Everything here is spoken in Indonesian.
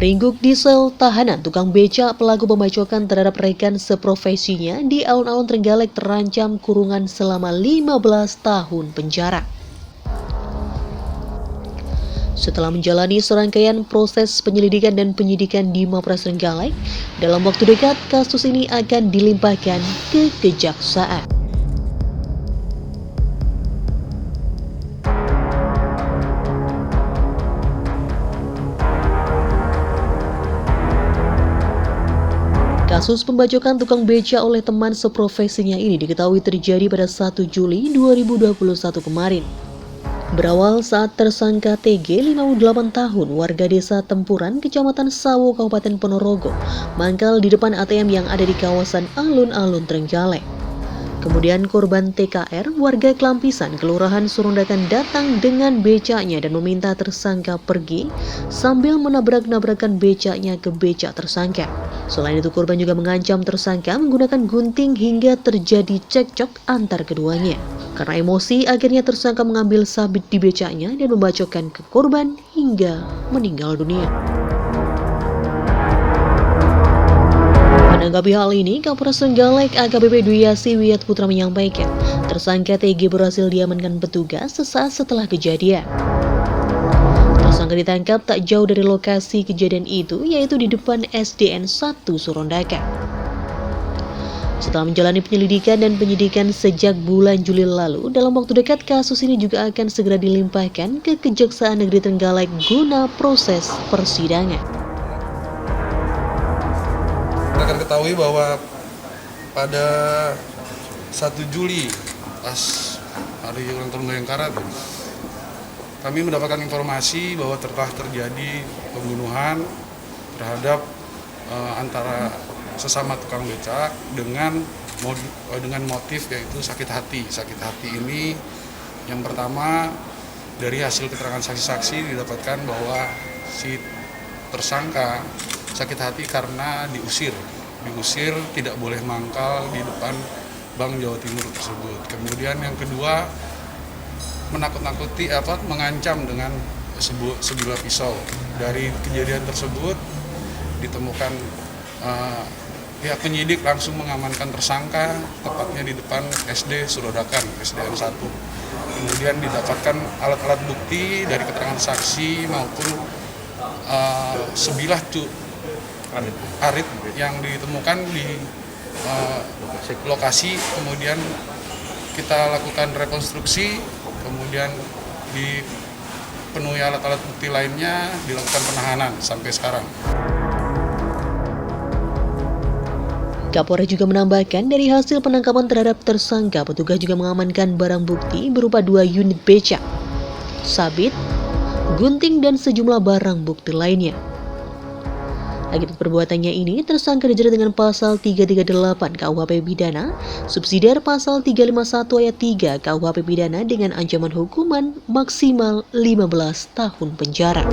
Meringguk di sel tahanan, tukang beca pelaku pembacokan terhadap rekan seprofesinya di alun-alun Trenggalek terancam kurungan selama 15 tahun penjara. Setelah menjalani serangkaian proses penyelidikan dan penyidikan di Mapolres Trenggalek, dalam waktu dekat kasus ini akan dilimpahkan ke kejaksaan. Kasus pembacokan tukang beca oleh teman seprofesinya ini diketahui terjadi pada 1 Juli 2021 kemarin. Berawal saat tersangka TG 58 tahun warga desa Tempuran, Kecamatan Sawo, Kabupaten Ponorogo, mangkal di depan ATM yang ada di kawasan alun-alun Trenggalek. Kemudian korban TKR, warga Kelampisan, Kelurahan Surondakan datang dengan becaknya dan meminta tersangka pergi sambil menabrak-nabrakan becaknya ke becak tersangka. Selain itu korban juga mengancam tersangka menggunakan gunting hingga terjadi cekcok antar keduanya. Karena emosi, akhirnya tersangka mengambil sabit di becaknya dan membacokkan ke korban hingga meninggal dunia. Menanggapi hal ini, Kapolres Trenggalek AKBP Dwi Yasi Wiyat Putra menyampaikan, tersangka TG berhasil diamankan petugas sesaat setelah kejadian. Tersangka ditangkap tak jauh dari lokasi kejadian itu, yaitu di depan SDN 1 Surondakan. Setelah menjalani penyelidikan dan penyidikan sejak bulan Juli lalu, dalam waktu dekat kasus ini juga akan segera dilimpahkan ke Kejaksaan Negeri Trenggalek guna proses persidangan. Kita akan ketahui bahwa pada 1 Juli pas hari ulang tahun Bayangkara kami mendapatkan informasi bahwa telah terjadi pembunuhan terhadap antara sesama tukang becak dengan motif yaitu sakit hati. Sakit hati ini yang pertama dari hasil keterangan saksi-saksi didapatkan bahwa si tersangka sakit hati karena diusir tidak boleh mangkal di depan Bank Jawa Timur tersebut. Kemudian yang kedua menakut-nakuti mengancam dengan sebilah pisau. Dari kejadian tersebut ditemukan pihak penyidik langsung mengamankan tersangka tepatnya di depan SD Surodakan, SDN 1. Kemudian didapatkan alat-alat bukti dari keterangan saksi maupun sebilah arit yang ditemukan di lokasi. Kemudian kita lakukan rekonstruksi, kemudian dipenuhi alat-alat bukti lainnya, dilakukan penahanan sampai sekarang. Kapolres juga menambahkan dari hasil penangkapan terhadap tersangka, petugas juga mengamankan barang bukti berupa 2 unit becak, sabit, gunting, dan sejumlah barang bukti lainnya. Akibat perbuatannya ini, tersangka dijerat dengan pasal 338 KUHP Pidana, subsidiar pasal 351 ayat 3 KUHP Pidana dengan ancaman hukuman maksimal 15 tahun penjara.